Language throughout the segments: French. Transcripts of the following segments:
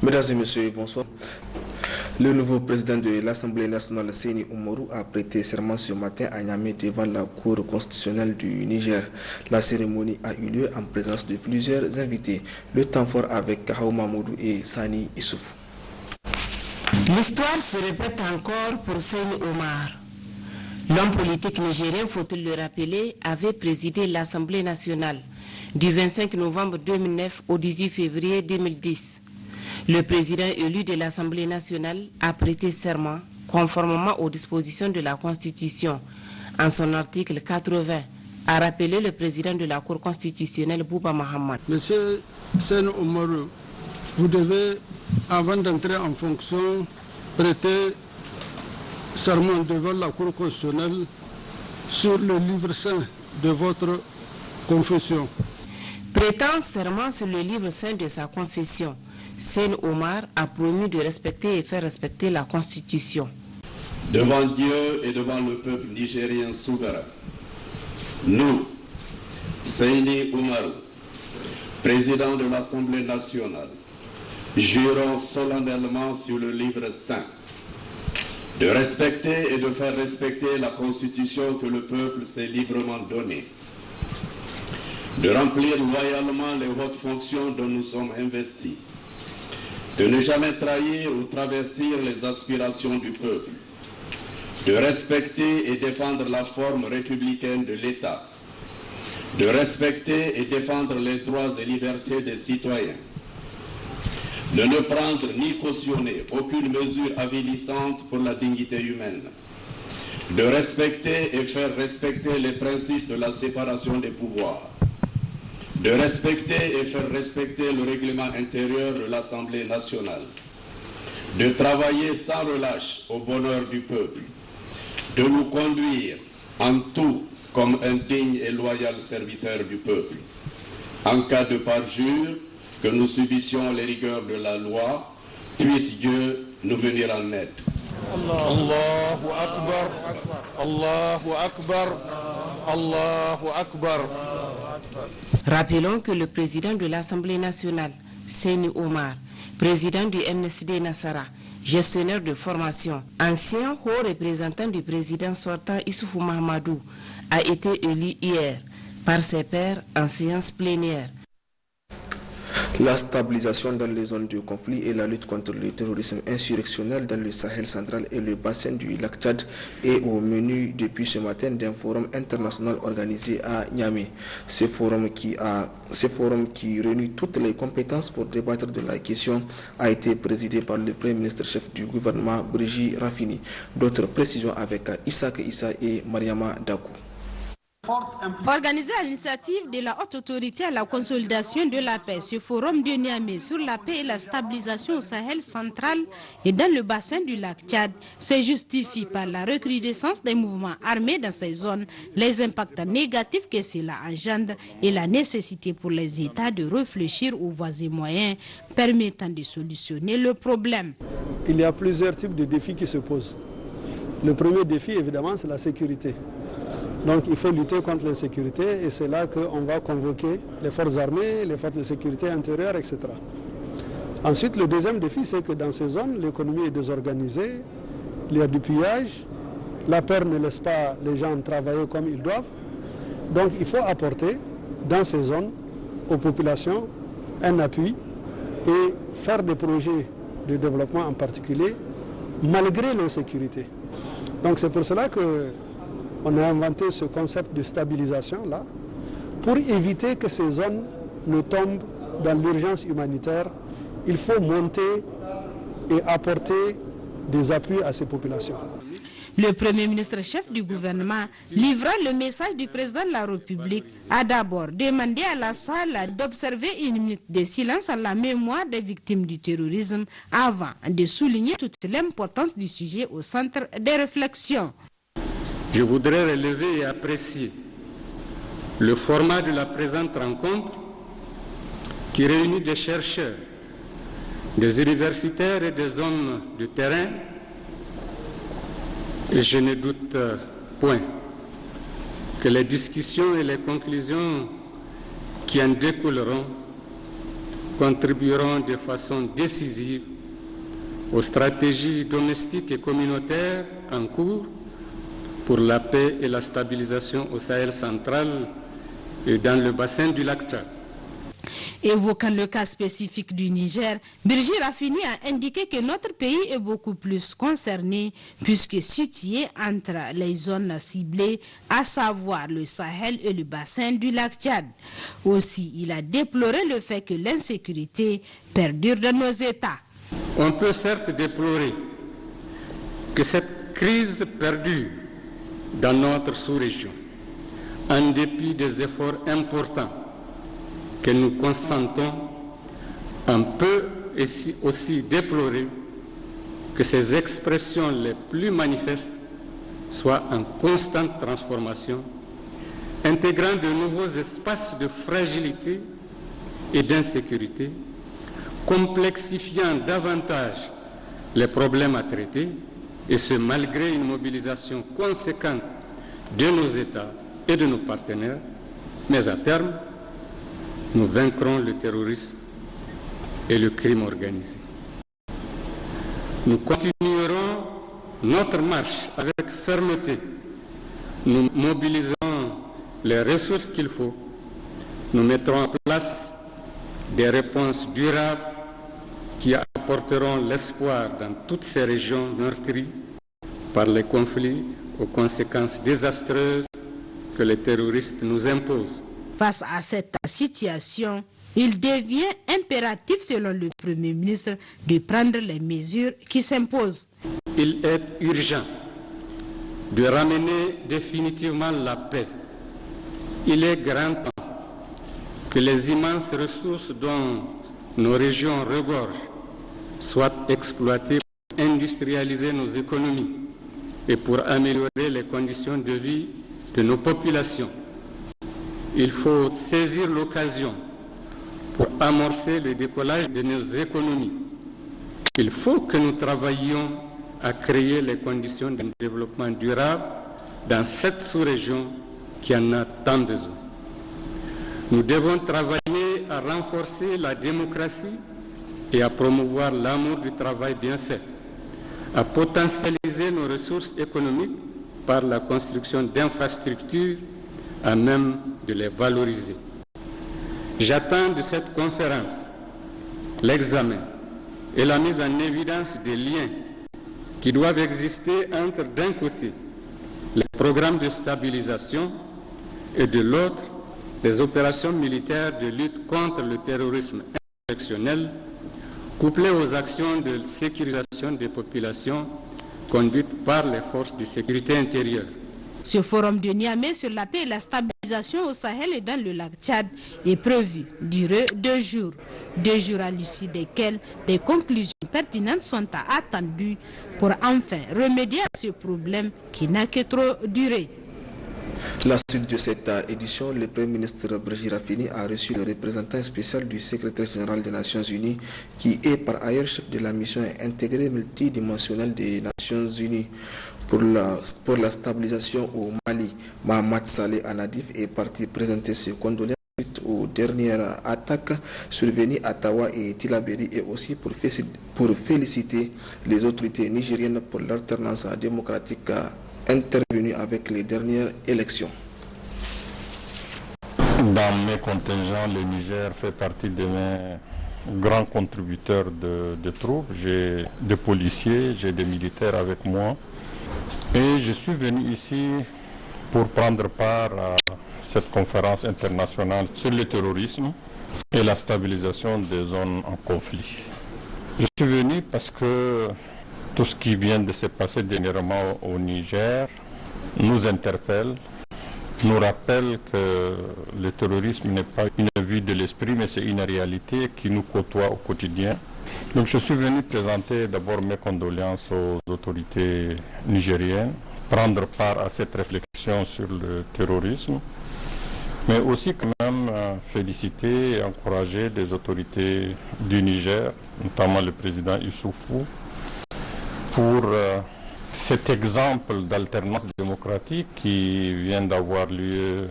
Mesdames et messieurs, bonsoir. Le nouveau président de l'Assemblée nationale, Seyni Oumarou, a prêté serment ce matin à Niamey devant la Cour constitutionnelle du Niger. La cérémonie a eu lieu en présence de plusieurs invités. Le temps fort avec Kahou Mamoudou et Sani Issoufou. L'histoire se répète encore pour Seyni Omar. L'homme politique nigérien, faut-il le rappeler, avait présidé l'Assemblée nationale du 25 novembre 2009 au 18 février 2010. Le président élu de l'Assemblée nationale a prêté serment conformément aux dispositions de la Constitution. En son article 80, a rappelé le président de la Cour constitutionnelle, Bouba Mahamad. Monsieur Seyni Oumarou, vous devez, avant d'entrer en fonction, prêter serment devant la Cour constitutionnelle sur le livre saint de votre confession. Prêtant serment sur le livre saint de sa confession, Seyni Omar a promis de respecter et faire respecter la Constitution. Devant Dieu et devant le peuple nigérien souverain, nous, Seyni Oumarou, président de l'Assemblée nationale, jurons solennellement sur le livre saint de respecter et de faire respecter la Constitution que le peuple s'est librement donnée, de remplir loyalement les hautes fonctions dont nous sommes investis, de ne jamais trahir ou travestir les aspirations du peuple, de respecter et défendre la forme républicaine de l'État, de respecter et défendre les droits et libertés des citoyens, de ne prendre ni cautionner aucune mesure avilissante pour la dignité humaine, de respecter et faire respecter les principes de la séparation des pouvoirs, de respecter et faire respecter le règlement intérieur de l'Assemblée nationale, de travailler sans relâche au bonheur du peuple, de nous conduire en tout comme un digne et loyal serviteur du peuple. En cas de parjure, que nous subissions les rigueurs de la loi, puisse Dieu nous venir en aide. Allahu Akbar, Allahu Akbar, Allahu Akbar. Rappelons que le président de l'Assemblée nationale, Seyni Omar, président du MNSD Nassara, gestionnaire de formation, ancien haut représentant du président sortant Issoufou Mahamadou, a été élu hier par ses pairs en séance plénière. La stabilisation dans les zones de conflit et la lutte contre le terrorisme insurrectionnel dans le Sahel central et le bassin du lac Tchad est au menu depuis ce matin d'un forum international organisé à Niamey. Ce forum qui réunit toutes les compétences pour débattre de la question a été présidé par le Premier ministre-chef du gouvernement, Brigitte Rafini. D'autres précisions avec Issaq Issa et Mariama Dakou. Organisé à l'initiative de la haute autorité à la consolidation de la paix, ce forum de Niamey sur la paix et la stabilisation au Sahel central et dans le bassin du lac Tchad se justifie par la recrudescence des mouvements armés dans ces zones, les impacts négatifs que cela engendre et la nécessité pour les États de réfléchir aux voies et moyens permettant de solutionner le problème. Il y a plusieurs types de défis qui se posent. Le premier défi, évidemment, c'est la sécurité. Donc il faut lutter contre l'insécurité et c'est là qu'on va convoquer les forces armées, les forces de sécurité intérieure, etc. Ensuite, le deuxième défi, c'est que dans ces zones, l'économie est désorganisée, il y a du pillage, la peur ne laisse pas les gens travailler comme ils doivent. Donc il faut apporter dans ces zones aux populations un appui et faire des projets de développement en particulier, malgré l'insécurité. Donc c'est pour cela qu'on a inventé ce concept de stabilisation-là, pour éviter que ces zones ne tombent dans l'urgence humanitaire. Il faut monter et apporter des appuis à ces populations. Le Premier ministre-chef du gouvernement, livrant le message du président de la République, a d'abord demandé à la salle d'observer une minute de silence à la mémoire des victimes du terrorisme avant de souligner toute l'importance du sujet au centre des réflexions. Je voudrais relever et apprécier le format de la présente rencontre qui réunit des chercheurs, des universitaires et des hommes de terrain. Et je ne doute point que les discussions et les conclusions qui en découleront contribueront de façon décisive aux stratégies domestiques et communautaires en cours pour la paix et la stabilisation au Sahel central et dans le bassin du lac Tchad. Évoquant le cas spécifique du Niger, Birji Rafini a indiqué que notre pays est beaucoup plus concerné puisque situé entre les zones ciblées, à savoir le Sahel et le bassin du lac Tchad. Aussi, il a déploré le fait que l'insécurité perdure dans nos États. On peut certes déplorer que cette crise perdure dans notre sous-région, en dépit des efforts importants que nous constatons. On peut aussi déplorer que ces expressions les plus manifestes soient en constante transformation, intégrant de nouveaux espaces de fragilité et d'insécurité, complexifiant davantage les problèmes à traiter, et ce malgré une mobilisation conséquente de nos États et de nos partenaires, mais à terme, nous vaincrons le terrorisme et le crime organisé. Nous continuerons notre marche avec fermeté. Nous mobilisons les ressources qu'il faut. Nous mettrons en place des réponses durables qui apporteront l'espoir dans toutes ces régions meurtries par les conflits aux conséquences désastreuses que les terroristes nous imposent. Face à cette situation, il devient impératif, selon le Premier ministre, de prendre les mesures qui s'imposent. Il est urgent de ramener définitivement la paix. Il est grand temps que les immenses ressources dont nos régions regorgent soient exploitées pour industrialiser nos économies et pour améliorer les conditions de vie de nos populations. Il faut saisir l'occasion pour amorcer le décollage de nos économies. Il faut que nous travaillions à créer les conditions d'un développement durable dans cette sous-région qui en a tant besoin. Nous devons travailler à renforcer la démocratie et à promouvoir l'amour du travail bien fait, à potentialiser nos ressources économiques par la construction d'infrastructures à même de les valoriser. J'attends de cette conférence l'examen et la mise en évidence des liens qui doivent exister entre, d'un côté, les programmes de stabilisation et de l'autre, les opérations militaires de lutte contre le terrorisme insurrectionnel, couplées aux actions de sécurisation des populations conduites par les forces de sécurité intérieure. Ce forum de Niamey sur la paix et la stabilisation au Sahel et dans le lac Tchad est prévu durer 2 jours. 2 jours à l'issue desquels des conclusions pertinentes sont attendues pour enfin remédier à ce problème qui n'a que trop duré. La suite de cette édition, le Premier ministre Birji Rafini a reçu le représentant spécial du secrétaire général des Nations Unies, qui est par ailleurs chef de la mission intégrée multidimensionnelle des Nations Unies pour la stabilisation au Mali. Mahamat Saleh Anadif est parti présenter ses condoléances suite aux dernières attaques survenues à Tawa et Tilaberi, et aussi pour féliciter les autorités nigériennes pour l'alternance démocratique intervenue avec les dernières élections. Dans mes contingents, le Niger fait partie de mes grands contributeurs de troupes. J'ai des policiers, j'ai des militaires avec moi. Et je suis venu ici pour prendre part à cette conférence internationale sur le terrorisme et la stabilisation des zones en conflit. Je suis venu parce que tout ce qui vient de se passer dernièrement au Niger nous interpelle, nous rappelle que le terrorisme n'est pas une vue de l'esprit, mais c'est une réalité qui nous côtoie au quotidien. Donc je suis venu présenter d'abord mes condoléances aux autorités nigériennes, prendre part à cette réflexion sur le terrorisme, mais aussi quand même féliciter et encourager les autorités du Niger, notamment le président Issoufou, pour cet exemple d'alternance démocratique qui vient d'avoir lieu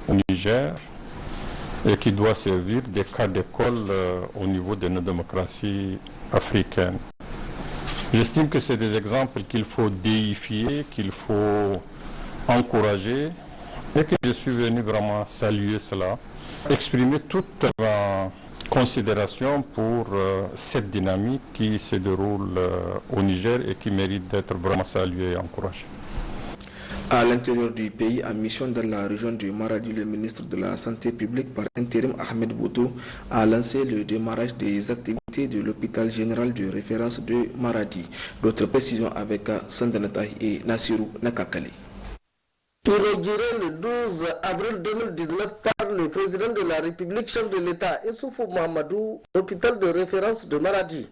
au Niger. et qui doit servir des cas d'école au niveau de nos démocraties africaines. J'estime que c'est des exemples qu'il faut déifier, qu'il faut encourager et que je suis venu vraiment saluer cela, exprimer toute ma considération pour cette dynamique qui se déroule au Niger et qui mérite d'être vraiment saluée et encouragée. À l'intérieur du pays, en mission dans la région du Maradi, le ministre de la Santé publique par intérim Ahmed Boutou a lancé le démarrage des activités de l'hôpital général de référence de Maradi. D'autres précisions avec Sandanataï et Nassirou Nakakali. Inauguré le 12 avril 2019 par le président de la République, chef de l'État, Issoufou Mahamadou, l'hôpital de référence de Maradi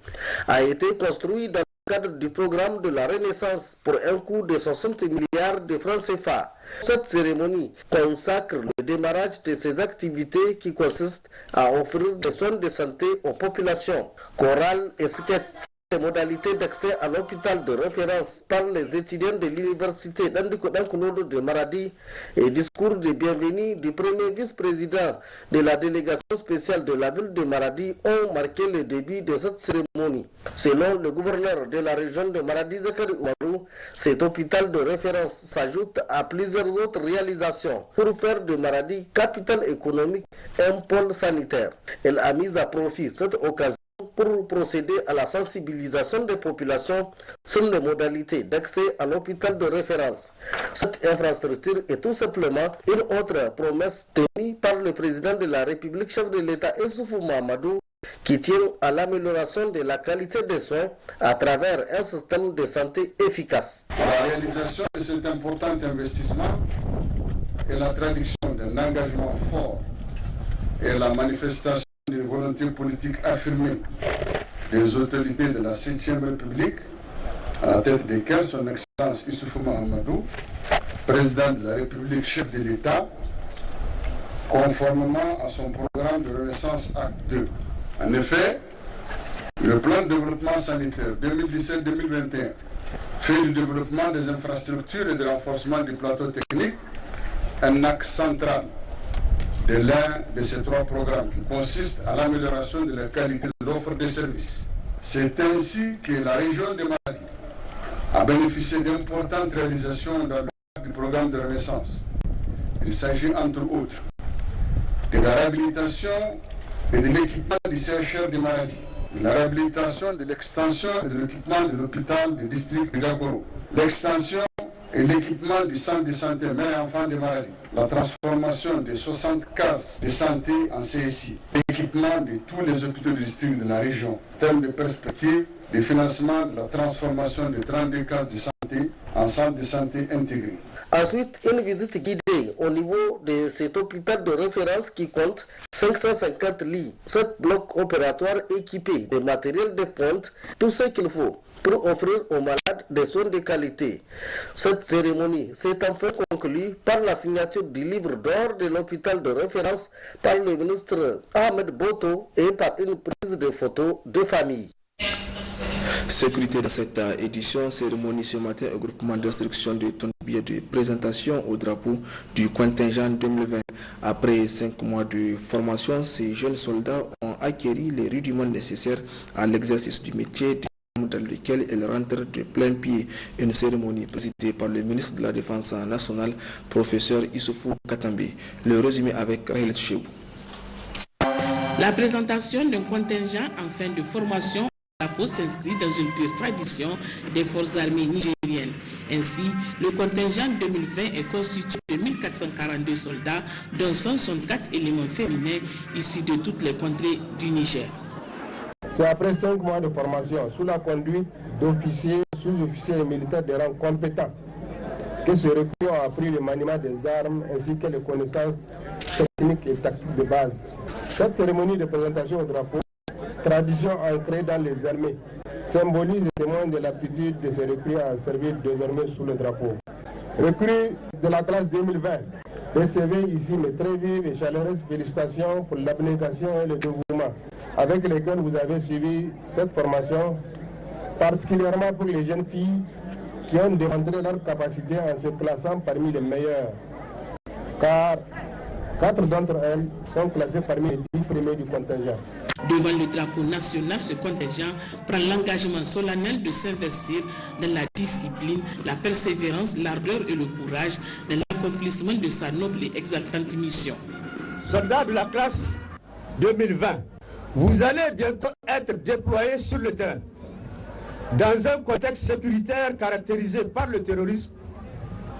a été construit dans le cadre du programme de la Renaissance pour un coût de 60 milliards de francs CFA. Cette cérémonie consacre le démarrage de ces activités qui consistent à offrir des soins de santé aux populations. Chorale et sketch. Les modalités d'accès à l'hôpital de référence par les étudiants de l'université d'Andikodankunodo de Maradi et discours de bienvenue du premier vice-président de la délégation spéciale de la ville de Maradi ont marqué le début de cette cérémonie. Selon le gouverneur de la région de Maradi, Zakari Oumarou, cet hôpital de référence s'ajoute à plusieurs autres réalisations pour faire de Maradi, capitale économique, un pôle sanitaire. Elle a mis à profit cette occasion pour procéder à la sensibilisation des populations sur les modalités d'accès à l'hôpital de référence. Cette infrastructure est tout simplement une autre promesse tenue par le président de la République, chef de l'État Issoufou Mahamadou, qui tient à l'amélioration de la qualité des soins à travers un système de santé efficace. La réalisation de cet important investissement est la traduction d'un engagement fort et la manifestation d'une volonté politique affirmée des autorités de la 5e République, à la tête desquelles son Excellence Issoufou Mahamadou, président de la République, chef de l'État, conformément à son programme de Renaissance Acte 2. En effet, le plan de développement sanitaire 2017-2021 fait du développement des infrastructures et du renforcement du plateau technique un axe central de l'un de ces trois programmes qui consiste à l'amélioration de la qualité de l'offre de services. C'est ainsi que la région de Maradi a bénéficié d'importantes réalisations dans le cadre du programme de Renaissance. Il s'agit entre autres de la réhabilitation et de l'équipement du CHR de Maradi, de la réhabilitation de l'extension et de l'équipement de l'hôpital du district de Gagoro, l'extension et l'équipement du centre de santé mère et enfants de Maradi, la transformation de 60 cases de santé en CSI, l'équipement de tous les hôpitaux du district de la région, en termes de perspective de financement de la transformation de 32 cases de santé en centre de santé intégré. Ensuite, une visite guidée au niveau de cet hôpital de référence qui compte 550 lits, 7 blocs opératoires équipés de matériel de pointe, tout ce qu'il faut pour offrir aux malades des soins de qualité. Cette cérémonie s'est enfin conclue par la signature du livre d'or de l'hôpital de référence par le ministre Ahmed Boto et par une prise de photos de famille. Sécurité de cette édition, cérémonie ce matin au groupement d'instruction de Tonbia de présentation au drapeau du contingent 2020. Après 5 mois de formation, ces jeunes soldats ont acquis les rudiments nécessaires à l'exercice du métier dans lequel ils rentrent de plein pied. Une cérémonie présidée par le ministre de la Défense nationale, professeur Issoufou Katambe. Le résumé avec Rahel Chebou. La présentation d'un contingent en fin de formation s'inscrit dans une pure tradition des forces armées nigériennes. Ainsi, le contingent 2020 est constitué de 1442 soldats, dont 164 éléments féminins issus de toutes les contrées du Niger. C'est après 5 mois de formation, sous la conduite d'officiers, sous-officiers et militaires de rang compétents, que ces recrues ont appris le maniement des armes ainsi que les connaissances techniques et tactiques de base. Cette cérémonie de présentation au drapeau, tradition ancrée dans les armées, symbolise et témoigne de l'aptitude de ces recrues à servir désormais sous le drapeau. Recrues de la classe 2020, recevez ici mes très vives et chaleureuses félicitations pour l'abnégation et le dévouement avec lesquels vous avez suivi cette formation, particulièrement pour les jeunes filles qui ont démontré leur capacité en se classant parmi les meilleurs. Car 4 d'entre elles sont classées parmi les 10 premiers du contingent. Devant le drapeau national, ce contingent prend l'engagement solennel de s'investir dans la discipline, la persévérance, l'ardeur et le courage dans l'accomplissement de sa noble et exaltante mission. Soldats de la classe 2020, vous allez bientôt être déployés sur le terrain dans un contexte sécuritaire caractérisé par le terrorisme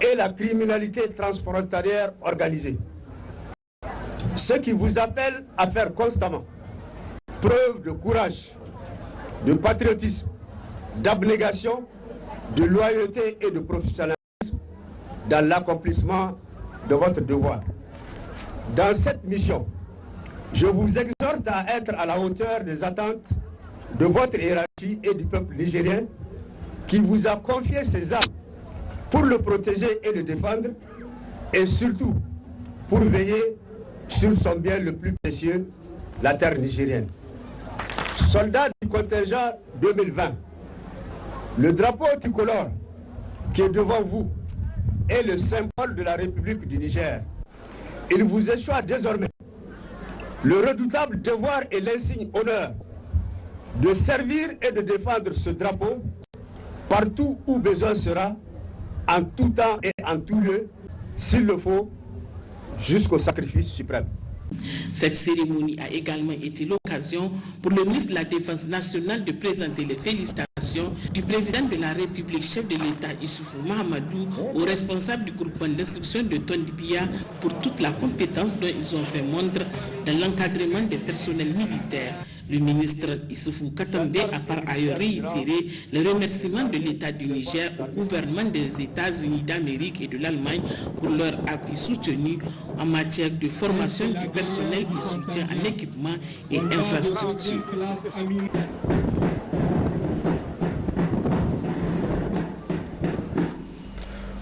et la criminalité transfrontalière organisée. Ce qui vous appelle à faire constamment preuve de courage, de patriotisme, d'abnégation, de loyauté et de professionnalisme dans l'accomplissement de votre devoir. Dans cette mission, je vous exhorte à être à la hauteur des attentes de votre hiérarchie et du peuple nigérien qui vous a confié ses armes pour le protéger et le défendre et surtout pour veiller sur son bien le plus précieux, la terre nigérienne. Soldats du contingent 2020, le drapeau tricolore qui est devant vous est le symbole de la République du Niger. Il vous échoit désormais le redoutable devoir et l'insigne honneur de servir et de défendre ce drapeau partout où besoin sera, en tout temps et en tout lieu, s'il le faut, jusqu'au sacrifice suprême. Cette cérémonie a également été l'occasion pour le ministre de la Défense nationale de présenter les félicitations du président de la République, chef de l'État Issoufou Mahamadou, aux responsables du groupement d'instruction de Tondibia pour toute la compétence dont ils ont fait montre dans l'encadrement des personnels militaires. Le ministre Issoufou Katambe a par ailleurs réitéré le remerciement de l'État du Niger au gouvernement des États-Unis d'Amérique et de l'Allemagne pour leur appui soutenu en matière de formation du personnel et soutien en équipement et infrastructures.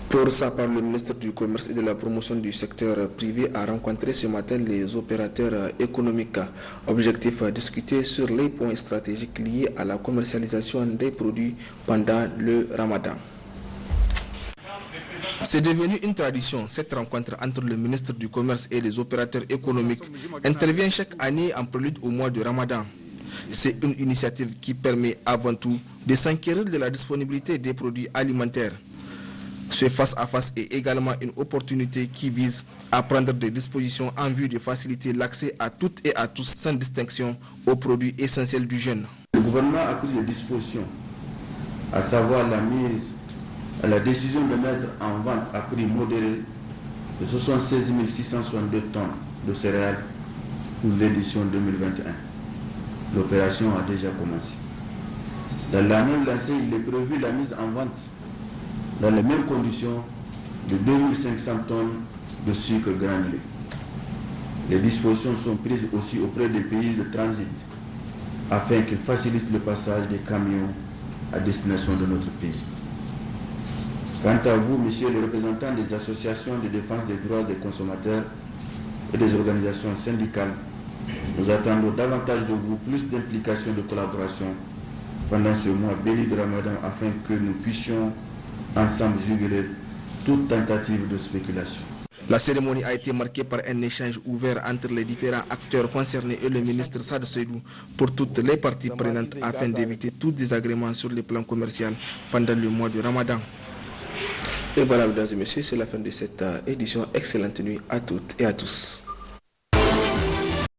Pour sa part, le ministre du Commerce et de la Promotion du secteur privé a rencontré ce matin les opérateurs économiques. Objectif, discuter sur les points stratégiques liés à la commercialisation des produits pendant le Ramadan. C'est devenu une tradition. Cette rencontre entre le ministre du Commerce et les opérateurs économiques intervient chaque année en prélude au mois de Ramadan. C'est une initiative qui permet avant tout de s'enquérir de la disponibilité des produits alimentaires. Ce face-à-face est également une opportunité qui vise à prendre des dispositions en vue de faciliter l'accès à toutes et à tous sans distinction aux produits essentiels du jeûne. Le gouvernement a pris des dispositions, à savoir la décision de mettre en vente à prix modéré de 76 662 tonnes de céréales pour l'édition 2021. L'opération a déjà commencé. Dans la même lancée, il est prévu la mise en vente dans les mêmes conditions de 2500 tonnes de sucre granulé. Les dispositions sont prises aussi auprès des pays de transit afin qu'ils facilitent le passage des camions à destination de notre pays. Quant à vous, messieurs les représentants des associations de défense des droits des consommateurs et des organisations syndicales, nous attendons davantage de vous plus d'implication, de collaboration pendant ce mois béni de Ramadan afin que nous puissions ensemble juguler toute tentative de spéculation. La cérémonie a été marquée par un échange ouvert entre les différents acteurs concernés et le ministre Saad Seydou pour toutes les parties prenantes afin d'éviter tout désagrément sur le plan commercial pendant le mois de Ramadan. Et voilà, mesdames et messieurs, c'est la fin de cette édition. Excellente nuit à toutes et à tous.